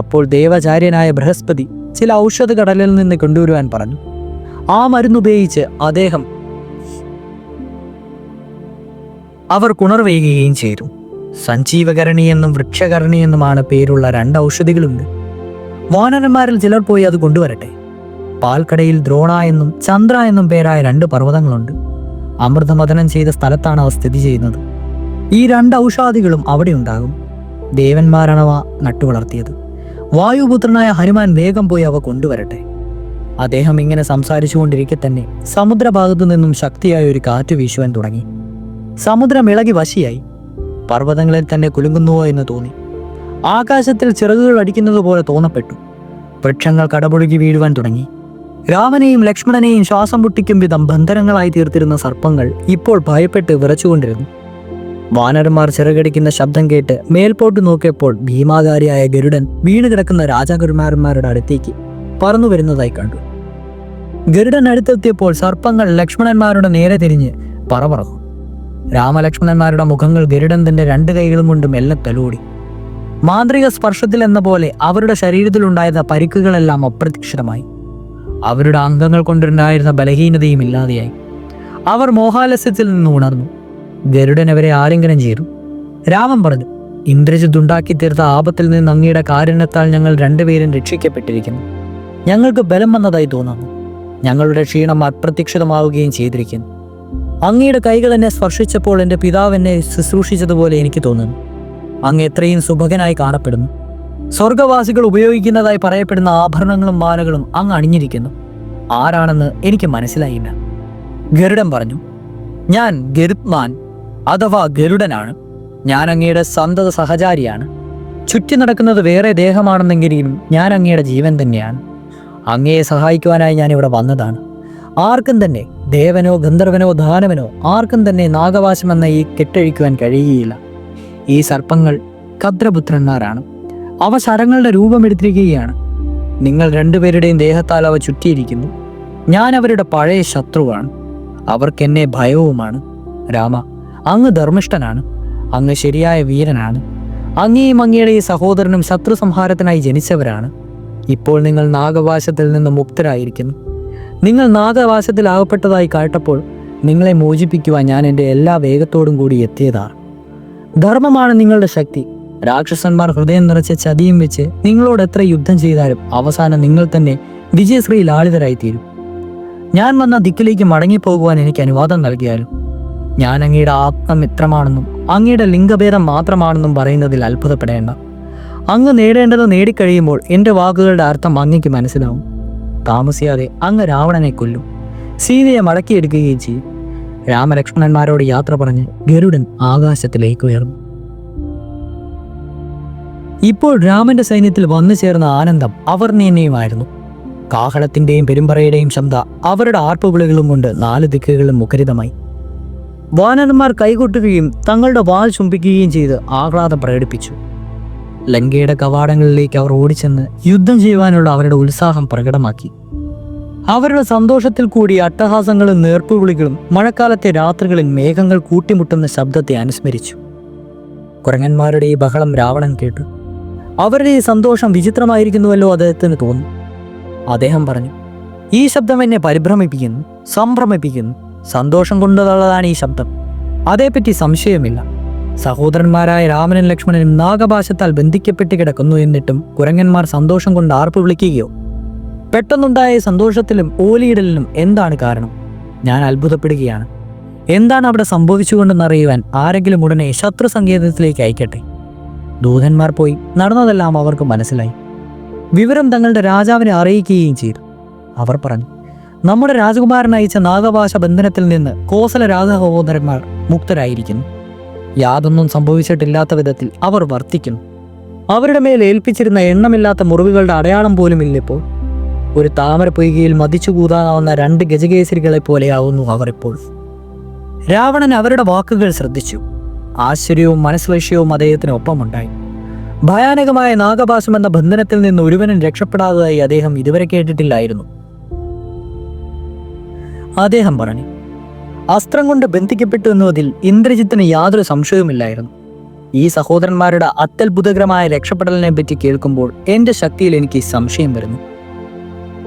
S1: അപ്പോൾ ദേവാചാര്യനായ ബൃഹസ്പതി ചില ഔഷധ കടലിൽ നിന്ന് കൊണ്ടുവരുവാൻ പറഞ്ഞു. ആ മരുന്നുപയോഗിച്ച് അവർ കുണർവേകുകയും ചെയ്തു. സഞ്ജീവകരണി എന്നും വൃക്ഷകരണി എന്നുമാണ് പേരുള്ള 2 ഔഷധികളുണ്ട്. വാനരന്മാരിൽ ചിലർ പോയി അത് കൊണ്ടുവരട്ടെ. പാൽക്കടയിൽ ദ്രോണ എന്നും ചന്ദ്ര എന്നും പേരായ 2 പർവ്വതങ്ങളുണ്ട്. അമൃതമഥനം ചെയ്ത സ്ഥലത്താണ് അവ സ്ഥിതി ചെയ്യുന്നത്. ഈ 2 ഔഷാദികളും അവിടെ ഉണ്ടാകും. ദേവന്മാരാണവ നട്ടുവളർത്തിയത്. വായുപുത്രനായ ഹനുമാൻ വേഗം പോയി അവ കൊണ്ടുവരട്ടെ. അദ്ദേഹം ഇങ്ങനെ സംസാരിച്ചു കൊണ്ടിരിക്കെ തന്നെ സമുദ്രഭാഗത്തു നിന്നും ശക്തിയായ ഒരു കാറ്റ് വീശുവാൻ തുടങ്ങി. സമുദ്രം ഇളകി വശിയായി. പർവ്വതങ്ങളിൽ തന്നെ കുലുങ്ങുന്നുവോ എന്ന് തോന്നി. ആകാശത്തിൽ ചിറകുകൾ അടിക്കുന്നത് പോലെ തോന്നപ്പെട്ടു. വൃക്ഷങ്ങൾ കടപുഴുകി വീഴുവാൻ തുടങ്ങി. രാമനെയും ലക്ഷ്മണനെയും ശ്വാസം മുട്ടിക്കും വിധം ബന്ധനങ്ങളായി തീർത്തിരുന്ന സർപ്പങ്ങൾ ഇപ്പോൾ ഭയപ്പെട്ട് വിറച്ചുകൊണ്ടിരുന്നു. വാനരന്മാർ ചിറകടിക്കുന്ന ശബ്ദം കേട്ട് മേൽപോട്ട് നോക്കിയപ്പോൾ ഭീമാകാരിയായ ഗരുഡൻ വീണ് കിടക്കുന്ന രാജകുമാരന്മാരുടെ അടുത്തേക്ക് പറന്നു വരുന്നതായി കണ്ടു. ഗരുഡൻ അടുത്തെത്തിയപ്പോൾ സർപ്പങ്ങൾ ലക്ഷ്മണന്മാരുടെ നേരെ തിരിഞ്ഞ് പറന്നു. രാമലക്ഷ്മണന്മാരുടെ മുഖങ്ങൾ ഗരുഡൻ തന്റെ 2 കൈകളും കൊണ്ട് മെല്ലെ തലോടി. മാന്ത്രിക സ്പർശത്തിൽ എന്ന പോലെ അവരുടെ ശരീരത്തിലുണ്ടായിരുന്ന പരിക്കുകളെല്ലാം അപ്രത്യക്ഷമായി. അവരുടെ അംഗങ്ങൾ കൊണ്ടുണ്ടായിരുന്ന ബലഹീനതയും ഇല്ലാതെയായി. അവർ മോഹാലസ്യത്തിൽ നിന്ന് ഉണർന്നു. ഗരുഡൻ അവരെ ആലിംഗനം ചെയ്തു. രാമൻ പറഞ്ഞു: ഇന്ദ്രജിത്ത് ഉണ്ടാക്കി തീർത്ത ആപത്തിൽ നിന്ന് അങ്ങയുടെ കാരുണ്യത്താൽ ഞങ്ങൾ 2 പേരും രക്ഷിക്കപ്പെട്ടിരിക്കുന്നു. ഞങ്ങൾക്ക് ബലം വന്നതായി തോന്നുന്നു. ഞങ്ങളുടെ ക്ഷീണം അപ്രത്യക്ഷിതമാവുകയും ചെയ്തിരിക്കുന്നു. അങ്ങയുടെ കൈകൾ എന്നെ സ്പർശിച്ചപ്പോൾ എൻ്റെ പിതാവ് എന്നെ ശുശ്രൂഷിച്ചതുപോലെ എനിക്ക് തോന്നുന്നു. അങ്ങ് എത്രയും സുഭകനായി കാണപ്പെടുന്നു. സ്വർഗവാസികൾ ഉപയോഗിക്കുന്നതായി പറയപ്പെടുന്ന ആഭരണങ്ങളും മാലകളും അങ്ങ് അണിഞ്ഞിരിക്കുന്നു. ആരാണെന്ന് എനിക്ക് മനസ്സിലായില്ല. ഗരുഡൻ പറഞ്ഞു: ഞാൻ ഗരുത്മാൻ അഥവാ ഗരുഡനാണ്. ഞാൻ അങ്ങയുടെ സന്തത സഹചാരിയാണ്. ചുറ്റി നടക്കുന്നത് വേറെ ദേഹമാണെന്നെങ്കിലും ഞാൻ അങ്ങയുടെ ജീവൻ തന്നെയാണ്. അങ്ങയെ സഹായിക്കുവാനായി ഞാൻ ഇവിടെ വന്നതാണ്. ആർക്കും തന്നെ, ദേവനോ ഗന്ധർവനോ ദാനവനോ ആർക്കും തന്നെ നാഗവാശം എന്ന ഈ കെട്ടഴിക്കുവാൻ കഴിയുകയില്ല. ഈ സർപ്പങ്ങൾ കദ്രപുത്രന്മാരാണ്. അവ ശരങ്ങളുടെ രൂപമെടുത്തിരിക്കുകയാണ്. നിങ്ങൾ 2 പേരുടെയും ദേഹത്താൽ അവ ചുറ്റിയിരിക്കുന്നു. ഞാൻ അവരുടെ പഴയ ശത്രുവാണ്. അവർക്കെന്നെ ഭയവുമാണ്. രാമ, അങ്ങ് ധർമ്മിഷ്ഠനാണ്. അങ്ങ് ശരിയായ വീരനാണ്. അങ്ങയും അങ്ങയുടെ ഈ സഹോദരനും ശത്രു സംഹാരത്തിനായി ജനിച്ചവരാണ്. ഇപ്പോൾ നിങ്ങൾ നാഗവാശത്തിൽ നിന്ന് മുക്തരായിരിക്കുന്നു. നിങ്ങൾ നാഗവാശത്തിൽ ആകപ്പെട്ടതായി കേട്ടപ്പോൾ നിങ്ങളെ മോചിപ്പിക്കുവാൻ ഞാൻ എൻ്റെ എല്ലാ വേഗത്തോടും കൂടി എത്തിയതാണ്. ധർമ്മമാണ് നിങ്ങളുടെ ശക്തി. രാക്ഷസന്മാർ ഹൃദയം നിറച്ച ചതിയും വെച്ച് നിങ്ങളോട് എത്ര യുദ്ധം ചെയ്താലും അവസാനം നിങ്ങൾ തന്നെ വിജയശ്രീ ലാളിതരായിത്തീരും. ഞാൻ വന്ന ദിക്കിലേക്ക് മടങ്ങിപ്പോകുവാൻ എനിക്ക് അനുവാദം നൽകിയാലും ഞാൻ അങ്ങയുടെ ആത്മമിത്രമാണെന്നും അങ്ങയുടെ ലിംഗഭേദം മാത്രമാണെന്നും പറയുന്നതിൽ അത്ഭുതപ്പെടേണ്ട. അങ്ങ് നേടേണ്ടത് നേടിക്കഴിയുമ്പോൾ എൻ്റെ വാക്കുകളുടെ അർത്ഥം അങ്ങയ്ക്ക് മനസ്സിലാവും. താമസിയാതെ അങ്ങ് രാവണനെ കൊല്ലും, സീതയെ മടക്കിയെടുക്കുകയും ചെയ്യും. രാമലക്ഷ്മണന്മാരോട് യാത്ര പറഞ്ഞ് ഗരുഡൻ ആകാശത്തിലേക്ക് ഉയർന്നു. ഇപ്പോൾ രാമന്റെ സൈന്യത്തിൽ വന്നു ചേർന്ന ആനന്ദം അവർണ്ണീയമായിരുന്നു. കാഹളത്തിന്റെയും പെരുമ്പറയുടെയും ശബ്ദം അവരുടെ ആർപ്പുവിളികളും കൊണ്ട് 4 ദിക്കുകളും മുഖരിതമായി. വാനരന്മാർ കൈകൊട്ടുകയും തങ്ങളുടെ വാൾ ചുംബിക്കുകയും ചെയ്ത് ആഹ്ലാദം പ്രകടിപ്പിച്ചു. ലങ്കയുടെ കവാടങ്ങളിലേക്ക് അവർ ഓടിച്ചെന്ന് യുദ്ധം ചെയ്യുവാനുള്ള അവരുടെ ഉത്സാഹം പ്രകടമാക്കി. അവരുടെ സന്തോഷത്തിൽ കൂടി അട്ടഹാസങ്ങളും നേർപ്പുവിളികളും മഴക്കാലത്തെ രാത്രികളിൽ മേഘങ്ങൾ കൂട്ടിമുട്ടുന്ന ശബ്ദത്തെ അനുസ്മരിച്ചു. കുരങ്ങന്മാരുടെ ഈ ബഹളം രാവണൻ കേട്ടു. അവരുടെ ഈ സന്തോഷം വിചിത്രമായിരിക്കുന്നുവല്ലോ അദ്ദേഹത്തിന് തോന്നി. അദ്ദേഹം പറഞ്ഞു, ഈ ശബ്ദം എന്നെ പരിഭ്രമിപ്പിക്കുന്നു, സംഭ്രമിപ്പിക്കുന്നു. സന്തോഷം കൊണ്ടുള്ളതാണ് ഈ ശബ്ദം, അതേപ്പറ്റി സംശയമില്ല. സഹോദരന്മാരായ രാമനും ലക്ഷ്മണനും നാഗപാശത്താൽ ബന്ധിക്കപ്പെട്ട് കിടക്കുന്നു. എന്നിട്ടും കുരങ്ങന്മാർ സന്തോഷം കൊണ്ട് ആർപ്പ് വിളിക്കുകയോ? പെട്ടെന്നുണ്ടായ സന്തോഷത്തിലും ഓലിയിടലിനും എന്താണ് കാരണം? ഞാൻ അത്ഭുതപ്പെടുകയാണ്. എന്താണ് അവിടെ സംഭവിച്ചുകൊണ്ടെന്നറിയുവാൻ ആരെങ്കിലും ഉടനെ ശത്രു സങ്കേതത്തിലേക്ക് അയക്കട്ടെ. ദൂതന്മാർ പോയി നടന്നതെല്ലാം അവർക്ക് മനസ്സിലായി. വിവരം തങ്ങളുടെ രാജാവിനെ അറിയിക്കുകയും ചെയ്തു. അവർ പറഞ്ഞു, നമ്മുടെ രാജകുമാരൻ അയച്ച നാഗപാശ ബന്ധനത്തിൽ നിന്ന് കോസല രാജസഹോദരന്മാർ മുക്തരായിരിക്കുന്നു. യാതൊന്നും സംഭവിച്ചിട്ടില്ലാത്ത വിധത്തിൽ അവർ വർത്തിക്കുന്നു. അവരുടെ മേൽ ഏൽപ്പിച്ചിരുന്ന എണ്ണമില്ലാത്ത മുറിവുകളുടെ അടയാളം പോലും ഇല്ലിപ്പോൾ. ഒരു താമര പൊയ്കയിൽ മതിച്ചുകൂതാനാവുന്ന 2 ഗജകേസരികളെ പോലെയാവുന്നു അവർ ഇപ്പോൾ. രാവണൻ അവരുടെ വാക്കുകൾ ശ്രദ്ധിച്ചു. ആശ്ചര്യവും മനസ്ലക്ഷ്യവും അദ്ദേഹത്തിന് ഒപ്പമുണ്ടായി. ഭയാനകമായ നാഗപാശം എന്ന ബന്ധനത്തിൽ നിന്ന് ഒരുവനും രക്ഷപ്പെടാത്തതായി അദ്ദേഹം ഇതുവരെ കേട്ടിട്ടില്ലായിരുന്നു. അദ്ദേഹം പറഞ്ഞു, അസ്ത്രം കൊണ്ട് ബന്ധിക്കപ്പെട്ടു എന്നതിൽ ഇന്ദ്രജിത്തിന് യാതൊരു സംശയവുമില്ലായിരുന്നു. ഈ സഹോദരന്മാരുടെ അത്യത്ഭുതകരമായ രക്ഷപ്പെടലിനെ പറ്റി കേൾക്കുമ്പോൾ എൻ്റെ ശക്തിയിൽ എനിക്ക് സംശയം വരുന്നു.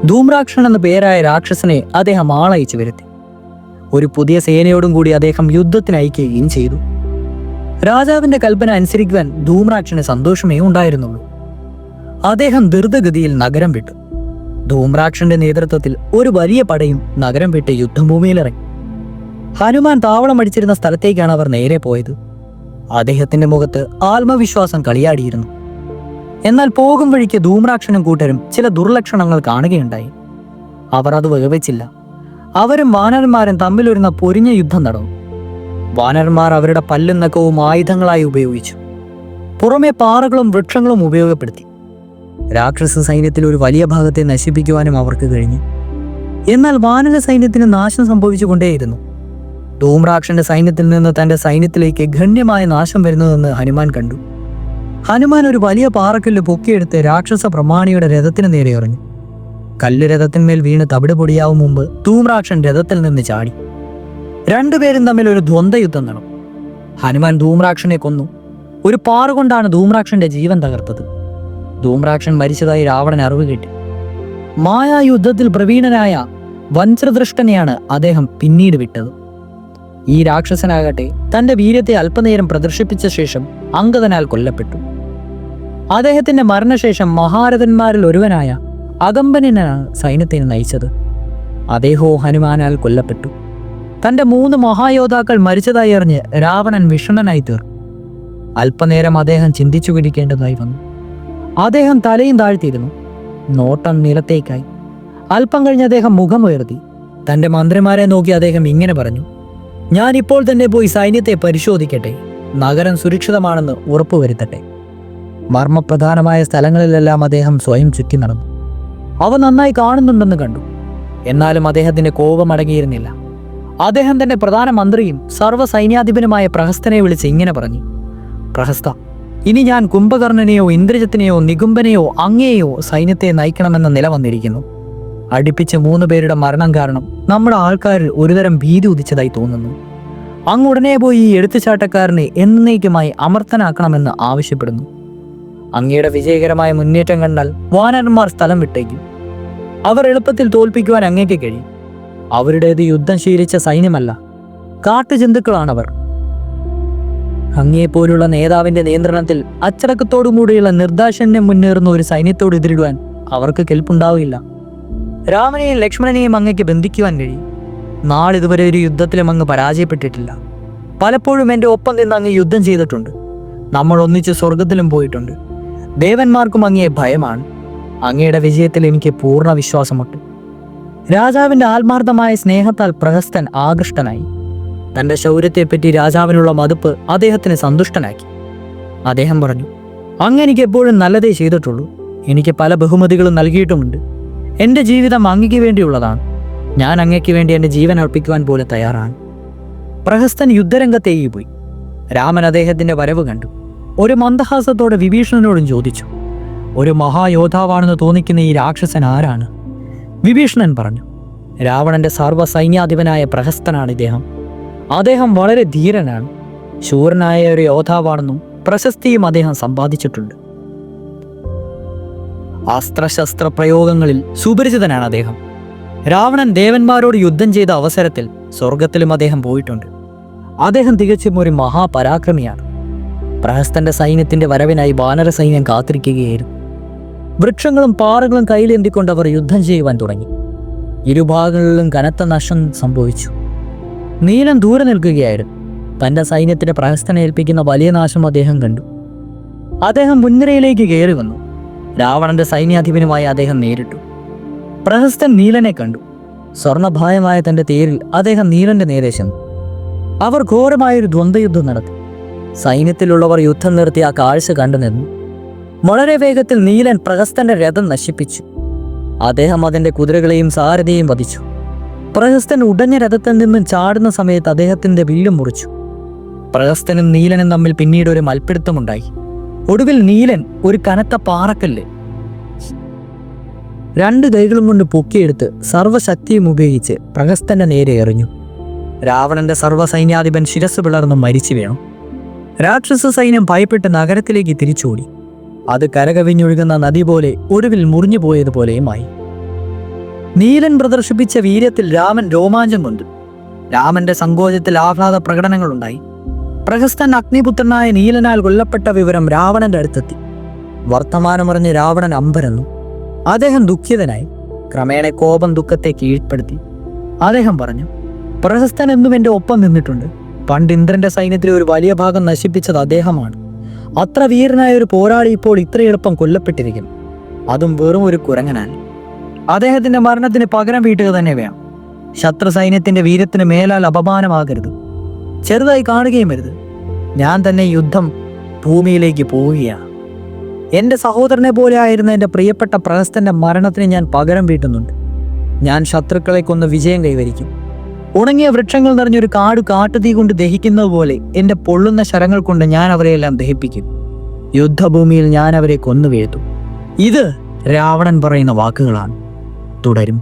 S1: ധൂമ്രാക്ഷൻ എന്ന പേരായ രാക്ഷസനെ അദ്ദേഹം ആളയച്ചു വരുത്തി. ഒരു പുതിയ സേനയോടും കൂടി അദ്ദേഹം യുദ്ധത്തിന് അയക്കുകയും ചെയ്തു. രാജാവിന്റെ കൽപ്പന അനുസരിക്കുവാൻ ധൂമ്രാക്ഷന് സന്തോഷമേ ഉണ്ടായിരുന്നുള്ളൂ. അദ്ദേഹം ധൃതഗതിയിൽ നഗരം വിട്ടു. ധൂമ്രാക്ഷന്റെ നേതൃത്വത്തിൽ ഒരു വലിയ പടയും നഗരം വിട്ട് യുദ്ധഭൂമിയിലിറങ്ങി. ഹനുമാൻ താവളമടിച്ചിരുന്ന സ്ഥലത്തേക്കാണ് അവർ നേരെ പോയത്. അദ്ദേഹത്തിന്റെ മുഖത്ത് ആത്മവിശ്വാസം കളിയാടിയിരുന്നു. എന്നാൽ പോകും വഴിക്ക് ധൂമ്രാക്ഷനും കൂട്ടരും ചില ദുർലക്ഷണങ്ങൾ കാണുകയുണ്ടായി. അവർ അത് വകവെച്ചില്ല. അവരും വാനരന്മാരും തമ്മിലൊരുന്ന പൊരിഞ്ഞ യുദ്ധം നടന്നു. വാനരന്മാർ അവരുടെ പല്ലും നഖവും ആയുധങ്ങളായി ഉപയോഗിച്ചു. പുറമെ പാറകളും വൃക്ഷങ്ങളും ഉപയോഗപ്പെടുത്തി. രാക്ഷസ സൈന്യത്തിൽ ഒരു വലിയ ഭാഗത്തെ നശിപ്പിക്കുവാനും അവർക്ക് കഴിഞ്ഞു. എന്നാൽ വാനര സൈന്യത്തിന് നാശം സംഭവിച്ചുകൊണ്ടേയിരുന്നു. ധൂമ്രാക്ഷന്റെ സൈന്യത്തിൽ നിന്ന് തന്റെ സൈന്യത്തിലേക്ക് ഗണ്യമായ നാശം വരുന്നതെന്ന് ഹനുമാൻ കണ്ടു. ഹനുമാൻ ഒരു വലിയ പാറക്കല്ല് പൊക്കിയെടുത്ത് രാക്ഷസ പ്രമാണിയുടെ രഥത്തിന് നേരെ എറിഞ്ഞു. കല്ല് രഥത്തിന്മേൽ വീണ് തവിട് പൊടിയാവും മുമ്പ് ധൂമ്രാക്ഷൻ രഥത്തിൽ നിന്ന് ചാടി. രണ്ടുപേരും തമ്മിൽ ഒരു ദ്വന്ദ്വയുദ്ധം നടന്നു. ഹനുമാൻ ധൂമ്രാക്ഷനെ കൊന്നു. ഒരു പാറ കൊണ്ടാണ് ധൂമ്രാക്ഷന്റെ ജീവൻ തകർത്തത്. ധൂമ്രാക്ഷൻ മരിച്ചതായി രാവണൻ അറിവ് കിട്ടി. മായായുദ്ധത്തിൽ പ്രവീണനായ വഞ്ചദൃഷ്ടനെയാണ് അദ്ദേഹം പിന്നീട് വിട്ടത്. ഈ രാക്ഷസനാകട്ടെ തന്റെ വീര്യത്തെ അല്പനേരം പ്രദർശിപ്പിച്ച ശേഷം അംഗദനാൽ കൊല്ലപ്പെട്ടു. അദ്ദേഹത്തിന്റെ മരണശേഷം മഹാരഥന്മാരിൽ ഒരുവനായ അകമ്പനാണ് സൈന്യത്തെ നയിച്ചത്. അദ്ദേഹവും ഹനുമാനാൽ കൊല്ലപ്പെട്ടു. തന്റെ 3 മഹായോദ്ധാക്കൾ മരിച്ചതായി അറിഞ്ഞ് രാവണൻ വിഷണ്ണനായി തീർന്നു. അല്പനേരം അദ്ദേഹം ചിന്തിച്ചു പിടിക്കേണ്ടതായി വന്നു. അദ്ദേഹം തലയും താഴ്ത്തിയിരുന്നു. നോട്ടം നിലത്തേക്കായി. അല്പം കഴിഞ്ഞ് അദ്ദേഹം മുഖമുയർത്തി. തന്റെ മന്ത്രിമാരെ നോക്കി അദ്ദേഹം ഇങ്ങനെ പറഞ്ഞു, ഞാൻ ഇപ്പോൾ തന്നെ പോയി സൈന്യത്തെ പരിശോധിക്കട്ടെ. നഗരം സുരക്ഷിതമാണെന്ന് ഉറപ്പുവരുത്തട്ടെ. മർമ്മപ്രധാനമായ സ്ഥലങ്ങളിലെല്ലാം അദ്ദേഹം സ്വയം ചുറ്റി നടന്നു. അവ നന്നായി കാണുന്നുണ്ടെന്ന് കണ്ടു. എന്നാലും അദ്ദേഹത്തിന്റെ കോപം അടങ്ങിയിരുന്നില്ല. അദ്ദേഹം തന്റെ പ്രധാനമന്ത്രിയും സർവ്വ സൈന്യാധിപനുമായ പ്രഹസ്തനെ വിളിച്ച് ഇങ്ങനെ പറഞ്ഞു, പ്രഹസ്ത, ഇനി ഞാൻ കുംഭകർണനെയോ ഇന്ദ്രജിത്തിനെയോ നികുംബനെയോ അങ്ങയെയോ സൈന്യത്തെ നയിക്കണമെന്ന നില വന്നിരിക്കുന്നു. അടുപ്പിച്ച് 3 പേരുടെ മരണം കാരണം നമ്മുടെ ആൾക്കാരിൽ ഒരുതരം ഭീതി ഉദിച്ചതായി തോന്നുന്നു. അങ്ങ് ഉടനെ പോയി ഈ എടുത്തുചാട്ടക്കാരനെ എന്നേക്കുമായി അമർത്തനാക്കണമെന്ന് ആവശ്യപ്പെടുന്നു. അങ്ങയുടെ വിജയകരമായ മുന്നേറ്റം കണ്ടാൽ വാനരന്മാർ സ്ഥലം വിട്ടേക്കും. അവർ എളുപ്പത്തിൽ തോൽപ്പിക്കുവാൻ അങ്ങേക്ക് കഴിയും. അവരുടേത് യുദ്ധം ശീലിച്ച സൈന്യമല്ല, കാട്ടുജന്തുക്കളാണവർ. അങ്ങയെപ്പോലുള്ള നേതാവിന്റെ നിയന്ത്രണത്തിൽ അച്ചടക്കത്തോടുകൂടിയുള്ള നിർദാക്ഷിണ്യം മുന്നേറുന്ന ഒരു സൈന്യത്തോട് എതിരിടുവാൻ അവർക്ക് കെൽപ്പുണ്ടാവില്ല. രാമനെയും ലക്ഷ്മണനെയും അങ്ങയ്ക്ക് ബന്ധിക്കുവാൻ കഴിയും. നാളിതുവരെ ഒരു യുദ്ധത്തിലും അങ്ങ് പരാജയപ്പെട്ടിട്ടില്ല. പലപ്പോഴും എൻ്റെ ഒപ്പം നിന്ന് അങ്ങ് യുദ്ധം ചെയ്തിട്ടുണ്ട്. നമ്മൾ ഒന്നിച്ച് സ്വർഗത്തിലും പോയിട്ടുണ്ട്. ദേവന്മാർക്കും അങ്ങയെ ഭയമാണ്. അങ്ങയുടെ വിജയത്തിൽ എനിക്ക് പൂർണ്ണ വിശ്വാസമുണ്ട്. രാജാവിൻ്റെ ആത്മാർത്ഥമായ സ്നേഹത്താൽ പ്രഹസ്തൻ ആകൃഷ്ടനായി. തൻ്റെ ശൗര്യത്തെപ്പറ്റി രാജാവിനുള്ള മതിപ്പ് അദ്ദേഹത്തിന് സന്തുഷ്ടനാക്കി. അദ്ദേഹം പറഞ്ഞു, അങ്ങ് എനിക്ക് എപ്പോഴും നല്ലതേ ചെയ്തിട്ടുള്ളൂ. എനിക്ക് പല ബഹുമതികളും നൽകിയിട്ടുമുണ്ട്. എൻ്റെ ജീവിതം അങ്ങയ്ക്ക് വേണ്ടിയുള്ളതാണ്. ഞാൻ അങ്ങയ്ക്ക് വേണ്ടി എൻ്റെ ജീവൻ അർപ്പിക്കുവാൻ പോലും തയ്യാറാണ്. പ്രഹസ്തൻ യുദ്ധരംഗത്തേക്ക് പോയി. രാമൻ അദ്ദേഹത്തിൻ്റെ വരവ് കണ്ടു. ഒരു മന്ദഹാസത്തോടെ വിഭീഷണനോടും ചോദിച്ചു, ഒരു മഹായോദ്ധാവാണെന്ന് തോന്നിക്കുന്ന ഈ രാക്ഷസൻ ആരാണ്? വിഭീഷണൻ പറഞ്ഞു. രാവണന്റെ സർവ്വസൈന്യാധിപനായ പ്രഹസ്തനാണ് ഇദ്ദേഹം. അദ്ദേഹം വളരെ ധീരനാണ്. ശൂരനായ ഒരു യോദ്ധാവാണെന്നും പ്രശസ്തിയും അദ്ദേഹം സമ്പാദിച്ചിട്ടുണ്ട്. അസ്ത്രശസ്ത്ര പ്രയോഗങ്ങളിൽ സുപരിചിതനാണ് അദ്ദേഹം. രാവണൻ ദേവന്മാരോട് യുദ്ധം ചെയ്ത അവസരത്തിൽ സ്വർഗത്തിലും അദ്ദേഹം പോയിട്ടുണ്ട്. അദ്ദേഹം തികച്ചും ഒരു മഹാപരാക്രമിയാണ്. പ്രഹസ്തന്റെ സൈന്യത്തിന്റെ വരവിനായി വാനര സൈന്യം കാത്തിരിക്കുകയായിരുന്നു. വൃക്ഷങ്ങളും പാറകളും കയ്യിലേന്തിക്കൊണ്ട് അവർ യുദ്ധം ചെയ്യുവാൻ തുടങ്ങി. ഇരുഭാഗങ്ങളിലും കനത്ത നഷ്ടം സംഭവിച്ചു. നീലൻ ദൂരെ നിൽക്കുകയായിരുന്നു. തന്റെ സൈന്യത്തിന് പ്രഹസ്തനെ ഏൽപ്പിക്കുന്ന വലിയ നാശം അദ്ദേഹം കണ്ടു. അദ്ദേഹം മുൻനിരയിലേക്ക് കയറി വന്നു. രാവണന്റെ സൈന്യാധിപനുമായി അദ്ദേഹം നേരിട്ടു. പ്രഹസ്തൻ നീലനെ കണ്ടു. സ്വർണഭായമായ തന്റെ തേരിൽ അദ്ദേഹം നീലന്റെ നേരെ ചെന്നു. അവർ ഘോരമായൊരു ദ്വന്ദ്വയുദ്ധം നടത്തി. സൈന്യത്തിലുള്ളവർ യുദ്ധം നിർത്തി ആ കാഴ്ച കണ്ടു നിന്നു. വളരെ വേഗത്തിൽ നീലൻ പ്രഹസ്തന്റെ രഥം നശിപ്പിച്ചു. അദ്ദേഹം അതിന്റെ കുതിരകളെയും സാരഥിയെയും വധിച്ചു. പ്രഹസ്തൻ ഉടഞ്ഞ രഥത്തിൽ നിന്നും ചാടുന്ന സമയത്ത് അദ്ദേഹത്തിന്റെ വില്ലും മുറിച്ചു. പ്രഹസ്തനും നീലനും തമ്മിൽ പിന്നീട് ഒരു മൽപ്പിടുത്തമുണ്ടായി. ഒടുവിൽ നീലൻ ഒരു കനത്ത പാറക്കല്ല് 2 കൈകളും കൊണ്ട് പൊക്കിയെടുത്ത് സർവ്വശക്തിയും ഉപയോഗിച്ച് പ്രഹസ്തന്റെ നേരെ എറിഞ്ഞു. രാവണന്റെ സർവ്വസൈന്യാധിപൻ ശിരസ് പിളർന്ന് മരിച്ചു വീണു. രാക്ഷസ സൈന്യം ഭയപ്പെട്ട് നഗരത്തിലേക്ക് തിരിച്ചോടി. അത് കരകവിഞ്ഞൊഴുകുന്ന നദി പോലെ ഒടുവിൽ മുറിഞ്ഞു പോയതുപോലെയുമായി. നീലൻ പ്രദർശിപ്പിച്ച വീര്യത്തിൽ രാമൻ രോമാഞ്ചം കൊണ്ടു. രാമന്റെ സങ്കോചത്തിൽ ആഹ്ലാദ പ്രകടനങ്ങളുണ്ടായി. പ്രഹസ്തൻ അഗ്നിപുത്രനായ നീലനാൽ കൊല്ലപ്പെട്ട വിവരം രാവണന്റെ അടുത്തെത്തി. വർത്തമാനമറിഞ്ഞ് രാവണൻ അമ്പരന്നു. അദ്ദേഹം ദുഃഖിതനായി. ക്രമേണ കോപം ദുഃഖത്തെ കീഴ്പ്പെടുത്തി. അദ്ദേഹം പറഞ്ഞു, പ്രഹസ്തൻ എന്നും എൻ്റെ ഒപ്പം നിന്നിട്ടുണ്ട്. പണ്ട് ഇന്ദ്രന്റെ സൈന്യത്തിലെ ഒരു വലിയ ഭാഗം നശിപ്പിച്ചത് അദ്ദേഹമാണ്. അത്ര വീരനായ ഒരു പോരാളി ഇപ്പോൾ ഇത്ര എളുപ്പം കൊല്ലപ്പെട്ടിരിക്കും, അതും വെറും ഒരു കുരങ്ങനാൽ. അദ്ദേഹത്തിന്റെ മരണത്തിന് പകരം വീട്ടുക തന്നെ വേണം. ശത്രു സൈന്യത്തിന്റെ വീര്യത്തിന് മേലാൽ അപമാനമാകരുത്, ചെറുതായി കാണുകയും വരുത്. ഞാൻ തന്നെ യുദ്ധം ഭൂമിയിലേക്ക് പോവുകയാണ്. എൻ്റെ സഹോദരനെ പോലെ ആയിരുന്ന എൻ്റെ പ്രിയപ്പെട്ട പ്രഹസ്തന്റെ മരണത്തിന് ഞാൻ പകരം വീട്ടുന്നുണ്ട്. ഞാൻ ശത്രുക്കളെ കൊന്ന് വിജയം കൈവരിക്കും. ഉണങ്ങിയ വൃക്ഷങ്ങൾ നിറഞ്ഞൊരു കാട്ടുതീ കൊണ്ട് ദഹിക്കുന്നത് പോലെ എൻ്റെ പൊള്ളുന്ന ശരങ്ങൾ കൊണ്ട് ഞാൻ അവരെയെല്ലാം ദഹിപ്പിക്കും. യുദ്ധഭൂമിയിൽ ഞാൻ അവരെ കൊന്നു വീഴ്ത്തും. ഇത് രാവണൻ പറയുന്ന വാക്കുകളാണ്. തുടരും.